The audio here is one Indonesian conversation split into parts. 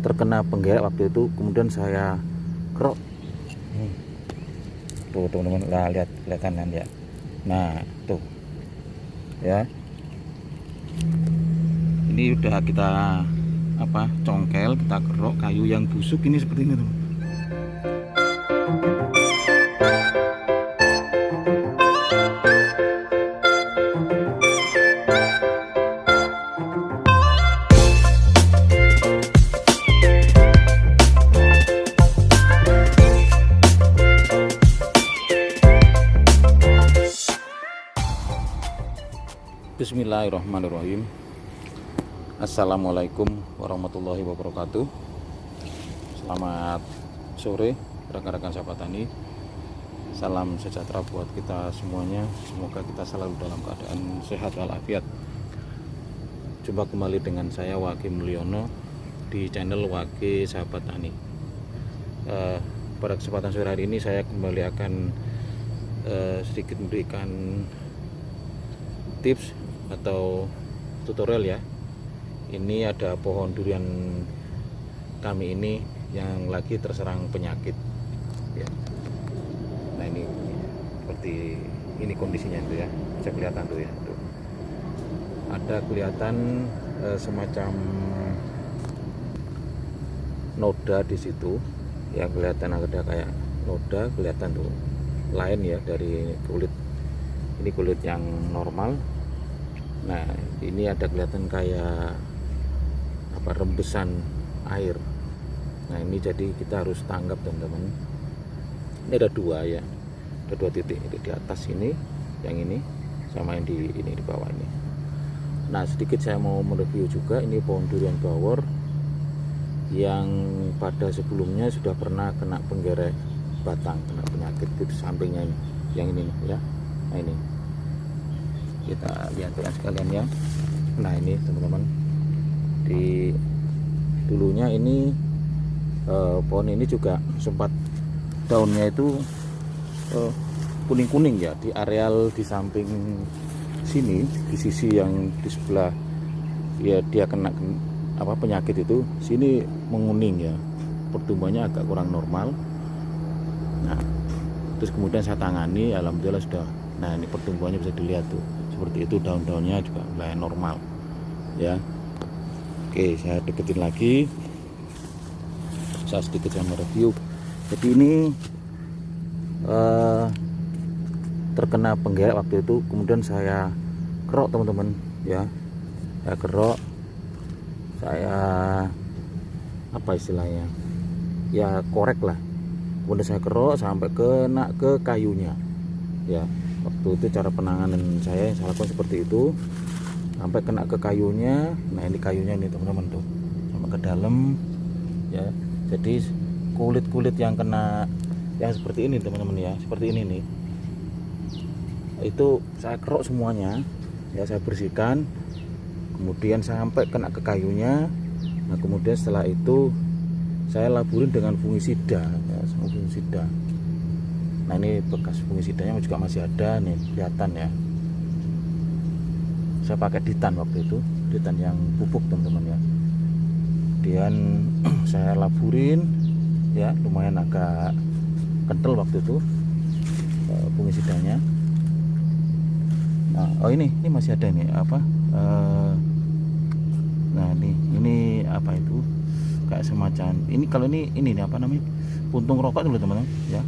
terkena penggerak waktu itu, kemudian saya kerok. Tuh teman-teman, lah kelihatan kan ya. Nah tuh ya, ini udah kita congkel, kita kerok kayu yang busuk ini seperti ini teman. Bismillahirrahmanirrahim. Assalamualaikum warahmatullahi wabarakatuh. Selamat sore rekan-rekan sahabat tani. Salam sejahtera buat kita semuanya. Semoga kita selalu dalam keadaan sehat walafiat. Jumpa kembali dengan saya Wage Mulyono di channel Wage Sahabat Tani. Pada kesempatan sore hari ini saya kembali akan sedikit memberikan tips atau tutorial ya. Ini ada pohon durian kami ini yang lagi terserang penyakit ya. Nah ini seperti ini kondisinya itu ya, bisa kelihatan tuh ya tuh. Ada kelihatan semacam noda di situ ya, kelihatan ada kayak noda, kelihatan tuh lain ya dari kulit. Ini kulit yang normal. Nah ini ada kelihatan kayak rembesan air. Nah ini jadi kita harus tanggap teman-teman. Ini ada dua ya, ada dua titik, itu di atas ini, yang ini sama yang di bawah ini. Nah sedikit saya mau mereview juga, ini pohon durian bawor yang pada sebelumnya sudah pernah kena penggerek batang, kena penyakit di sampingnya ini, yang ini ya. Nah ini kita lihat ya sekalian ya. Nah ini teman-teman, di dulunya ini pohon ini juga sempat daunnya itu kuning-kuning ya, di areal di samping sini, di sisi yang di sebelah ya dia kena penyakit itu, sini menguning ya, pertumbuhannya agak kurang normal. Nah terus kemudian saya tangani, alhamdulillah sudah. Nah ini pertumbuhannya bisa dilihat tuh seperti itu, daun-daunnya juga mulai normal ya. Oke, saya deketin lagi, saya sedikit sama review. Jadi ini terkena penggerak waktu itu, kemudian saya kerok teman-teman ya. Saya kerok, saya istilahnya ya, korek lah. Kemudian saya kerok sampai kena ke kayunya ya. Waktu itu cara penanganan saya lakukan seperti itu, sampai kena ke kayunya. Nah ini kayunya nih teman-teman tuh, sampai ke dalam ya. Jadi kulit-kulit yang kena ya seperti ini teman-teman ya, seperti ini nih, itu saya kerok semuanya ya, saya bersihkan, kemudian sampai kena ke kayunya. Nah kemudian setelah itu saya laburin dengan fungisida ya, sama fungisida. Nah ini bekas fungisidanya juga masih ada nih, kelihatan ya. Saya pakai ditan waktu itu, ditan yang pupuk teman-teman ya. Kemudian saya laburin ya, lumayan agak kental waktu itu fungisidanya. Nah ini masih ada nih nah ini apa itu, kayak semacam ini, kalau ini apa namanya, puntung rokok dulu teman-teman ya,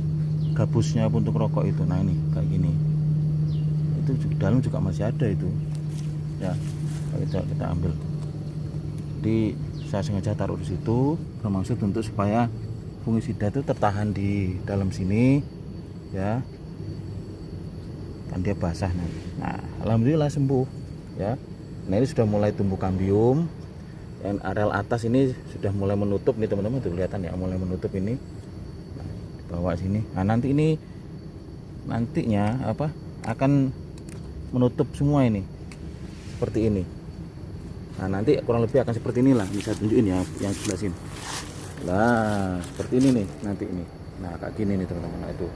gabusnya puntung rokok itu. Nah ini kayak gini, itu dalam juga masih ada itu ya. Kita ambil, di saya sengaja taruh di situ bermaksud untuk supaya fungisida itu tertahan di dalam sini ya, kan dia basah nanti. Nah alhamdulillah sembuh ya. Nah ini sudah mulai tumbuh kambium, dan areal atas ini sudah mulai menutup nih teman-teman, tuh kelihatan ya, mulai menutup ini. Nah, di bawah sini. Nah nanti ini nantinya akan menutup semua ini seperti ini. Nah nanti kurang lebih akan seperti inilah, bisa tunjukin ya yang sebelah sini. Nah seperti ini nih nanti ini. Nah kayak gini nih teman-teman. Nah itu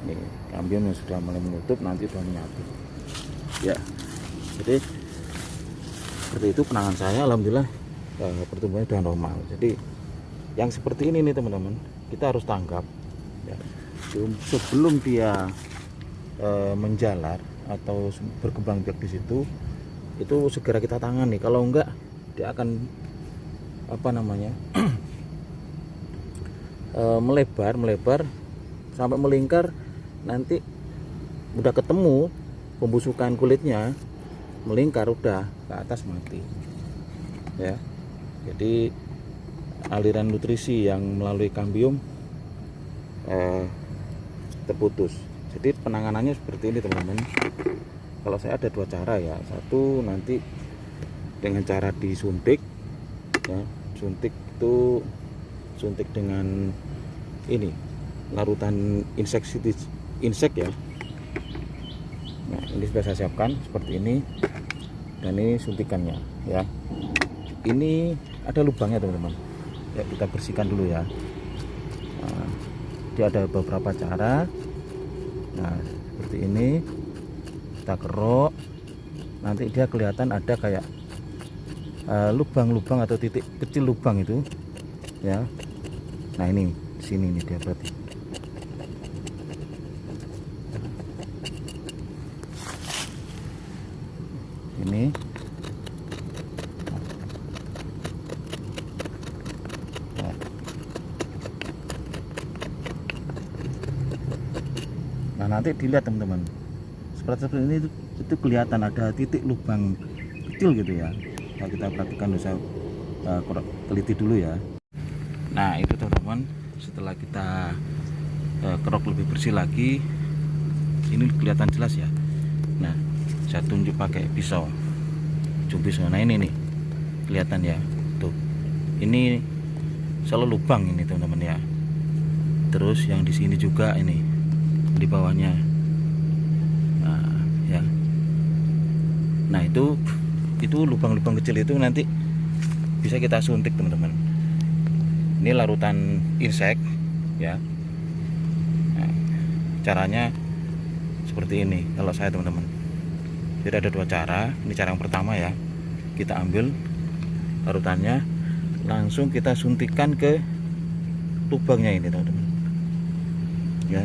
nih kambium yang sudah mulai menutup, nanti sudah menyatu ya. Jadi seperti itu penanganan saya, alhamdulillah pertumbuhannya sudah normal. Jadi yang seperti ini nih teman-teman, kita harus tanggap ya. Sebelum dia menjalar atau berkembang biak di situ, itu segera kita tangani. Kalau enggak, dia akan melebar sampai melingkar. Nanti udah ketemu pembusukan kulitnya, melingkar udah ke atas, mati ya. Jadi aliran nutrisi yang melalui kambium terputus. Jadi penanganannya seperti ini teman-teman. Kalau saya ada 2 cara ya. Satu, nanti dengan cara disuntik ya. Suntik dengan ini larutan insek ya. Nah, ini sudah saya siapkan seperti ini, dan ini suntikannya ya. Ini ada lubangnya teman-teman ya, kita bersihkan dulu ya. Nah, dia ada beberapa cara. Nah, seperti ini kita kerok, nanti dia kelihatan ada kayak lubang-lubang atau titik kecil lubang itu ya. Nah, ini di sini nih dia berarti. Ini nah, nanti dilihat teman-teman, seperti ini itu kelihatan ada titik lubang kecil gitu ya. Nah, kita perhatikan dulu, saya teliti dulu ya. Nah, itu teman-teman, setelah kita kerok lebih bersih lagi, ini kelihatan jelas ya. Nah, saya tunjuk pakai pisau, ujung pisau. Nah, ini nih kelihatan ya, tuh ini selalu lubang ini teman-teman ya. Terus yang di sini juga ini di bawahnya. Nah ya, nah itu lubang-lubang kecil itu nanti bisa kita suntik teman-teman. Ini larutan insek ya. Nah, caranya seperti ini kalau saya teman-teman. Jadi ada 2 cara. Ini cara yang pertama ya, kita ambil larutannya, langsung kita suntikkan ke lubangnya ini teman-teman ya.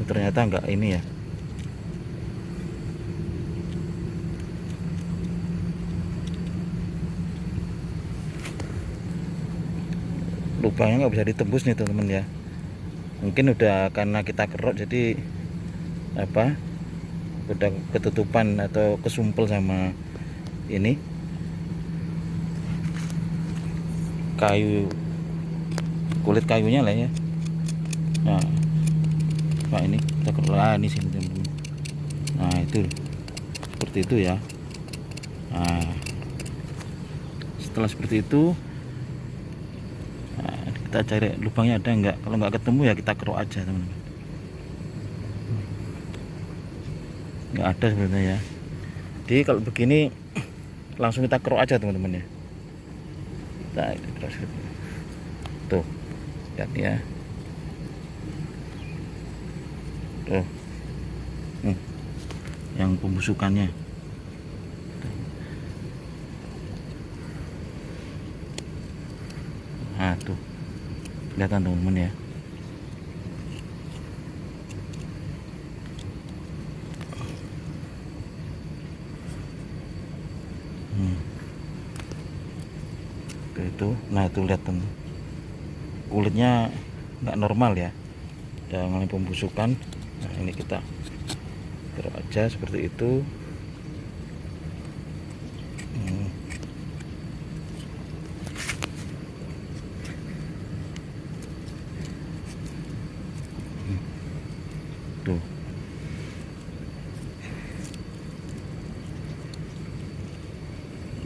Ternyata enggak ini ya, lubangnya nggak bisa ditembus nih teman-teman ya. Mungkin udah karena kita kerok, jadi udah ketutupan atau kesumpel sama ini kulit kayunya lah ya. Nah, ini kita kerok ini sini teman-teman. Nah, itu seperti itu ya. Nah, setelah seperti itu, nah, kita cari lubangnya ada enggak. Kalau nggak ketemu ya kita kerok aja teman-teman. Nggak ada sebenarnya ya. Jadi kalau begini langsung kita kerok aja teman-teman ya. Kita tuh lihat ya. Tuh, yang pembusukannya. Nah, tuh kelihatan teman-teman ya. Itu, nah itu lihat teman, kulitnya nggak normal ya, udah mengalami pembusukan. Nah, ini kita taruh aja seperti itu. Tuh.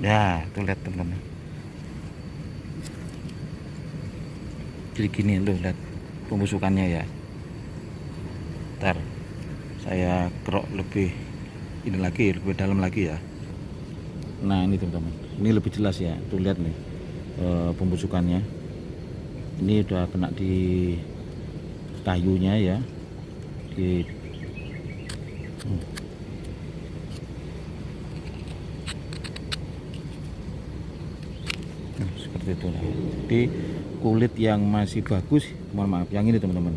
Ya, tuh lihat teman-teman. Jadi gini loh, lihat pembusukannya ya. Ntar saya kerok lebih lebih dalam lagi ya. Nah, ini teman-teman, ini lebih jelas ya. Tuh lihat nih pembusukannya. Ini udah kena di kayunya ya. Seperti itu. Jadi kulit yang masih bagus, mohon maaf, yang ini teman-teman,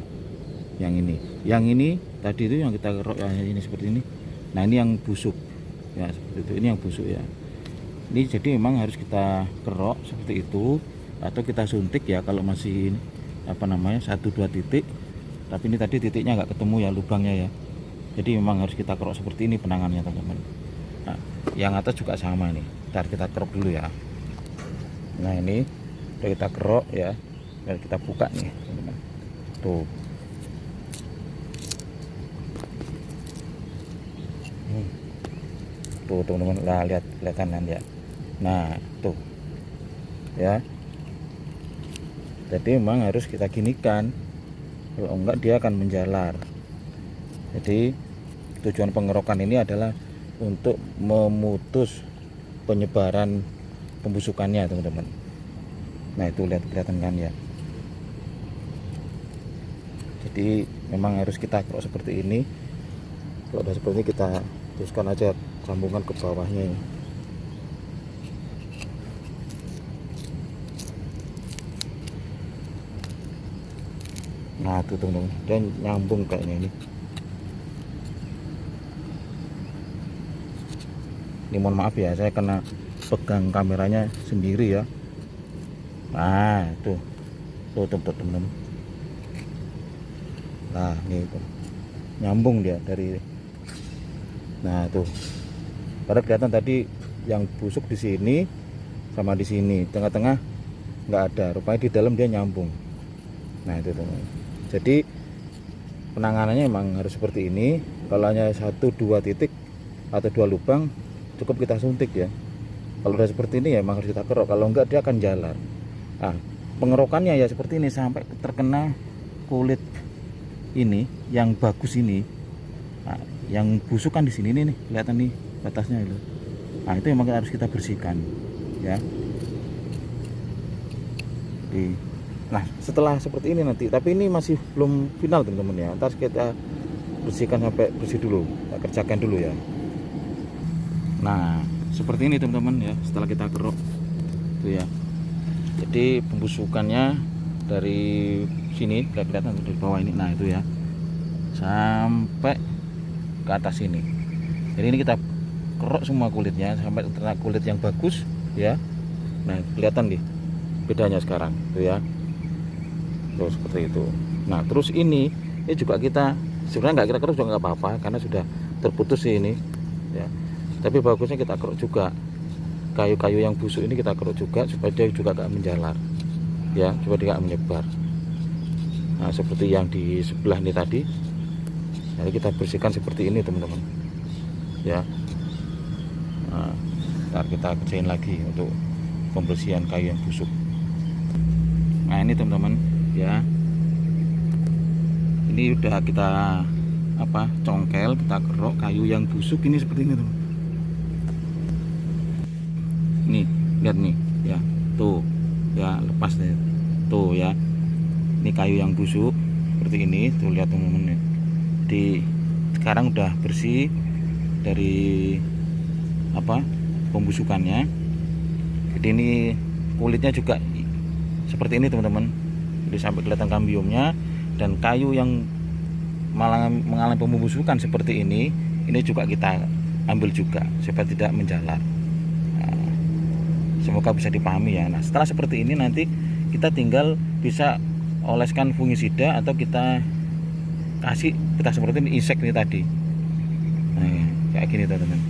yang ini tadi itu yang kita kerok ya, ini seperti ini. Nah ini yang busuk ya, seperti itu, ini yang busuk ya. Ini jadi memang harus kita kerok seperti itu, atau kita suntik ya kalau masih apa namanya 1-2 titik. Tapi ini tadi titiknya nggak ketemu ya, lubangnya ya. Jadi memang harus kita kerok seperti ini penanganannya teman-teman. Nah, yang atas juga sama nih. Ntar kita kerok dulu ya. Nah ini udah kita kerok ya, dan kita buka nih teman-teman. Tuh. Tuh teman-teman, lah kelihatan kan ya. Nah tuh ya. Jadi memang harus kita ginikan, kalau enggak dia akan menjalar. Jadi tujuan pengerokan ini adalah untuk memutus penyebaran pembusukannya teman-teman. Nah itu lihat, kelihatan kan ya. Jadi memang harus kita kerok seperti ini. Kalau udah seperti ini kita teruskan aja sambungan ke bawahnya ini. Nah itu teman-teman, dan nyambung kayaknya ini. Ini mohon maaf ya, saya kena pegang kameranya sendiri ya. Nah tuh teman-teman. Nah ini tuh nyambung dia dari. Nah tuh, pada kelihatan tadi yang busuk di sini sama di sini, tengah-tengah nggak ada, rupanya di dalam dia nyambung. Nah itu teman-teman. Jadi penanganannya memang harus seperti ini. Kalau hanya 1-2 titik atau 2 lubang cukup kita suntik ya. Kalau udah seperti ini ya memang harus kita kerok, kalau enggak dia akan jalar. Nah pengerokannya ya seperti ini sampai terkena kulit ini yang bagus ini. Nah, yang busuk kan di sini nih, kelihatan nih batasnya itu. Nah itu memang harus kita bersihkan ya. Nah setelah seperti ini nanti, tapi ini masih belum final teman-teman ya, ntar kita bersihkan sampai bersih dulu, kita kerjakan dulu ya. Nah seperti ini teman-teman ya, setelah kita kerok itu ya. Jadi pembusukannya dari sini kelihatan dari bawah ini, nah itu ya, sampai ke atas ini. Jadi ini kita kerok semua kulitnya sampai terkena kulit yang bagus ya. Nah kelihatan nih bedanya sekarang tuh ya. Tuh seperti itu. Nah terus ini juga kita sebenarnya nggak kita kerok juga nggak apa-apa karena sudah terputus sih ini ya. Tapi bagusnya kita kerok juga kayu-kayu yang busuk ini, kita kerok juga supaya dia juga nggak menjalar ya, supaya dia nggak menyebar. Nah seperti yang di sebelah ini tadi, jadi kita bersihkan seperti ini teman-teman ya. Nah, ntar kita kerjain lagi untuk pembersihan kayu yang busuk. Nah ini teman-teman ya, ini udah kita congkel, kita kerok kayu yang busuk ini seperti ini teman. Nih lihat nih ya, tuh ya, lepas deh tuh ya. Ini kayu yang busuk seperti ini tuh, lihat teman-teman. Di sekarang udah bersih dari pembusukannya. Jadi ini kulitnya juga seperti ini teman-teman, jadi sampai kelihatan kambiumnya. Dan kayu yang mengalami pembusukan seperti ini juga kita ambil juga supaya tidak menjalar. Nah, semoga bisa dipahami ya. Nah setelah seperti ini nanti kita tinggal bisa oleskan fungisida, atau kita seperti ini insek ini tadi. Nah kayak gini teman-teman.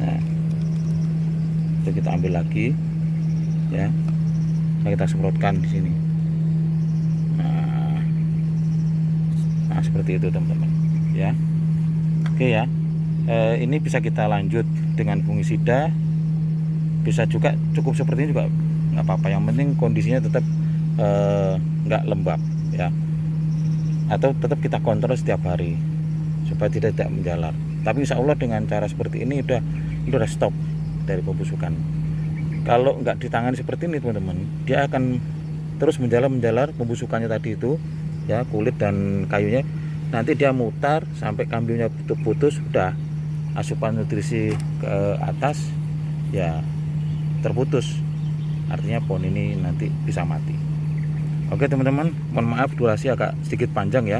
Nah itu kita ambil lagi ya, kita semprotkan di sini. Nah seperti itu teman-teman ya. Oke ya, ini bisa kita lanjut dengan fungisida, bisa juga cukup seperti ini juga nggak apa-apa, yang penting kondisinya tetap nggak lembab ya, atau tetap kita kontrol setiap hari supaya tidak menjalar. Tapi insya Allah dengan cara seperti ini udah stop dari pembusukan. Kalau nggak ditangani seperti ini teman-teman, dia akan terus menjalar pembusukannya tadi itu ya, kulit dan kayunya. Nanti dia mutar sampai kambiumnya putus, udah asupan nutrisi ke atas ya terputus. artinya pohon ini nanti bisa mati. Oke teman-teman, mohon maaf durasi agak sedikit panjang ya,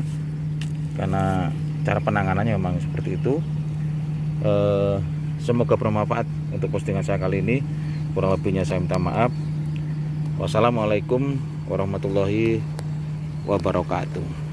karena cara penanganannya memang seperti itu. Semoga bermanfaat untuk postingan saya kali ini. Kurang lebihnya saya minta maaf. Wassalamualaikum warahmatullahi wabarakatuh.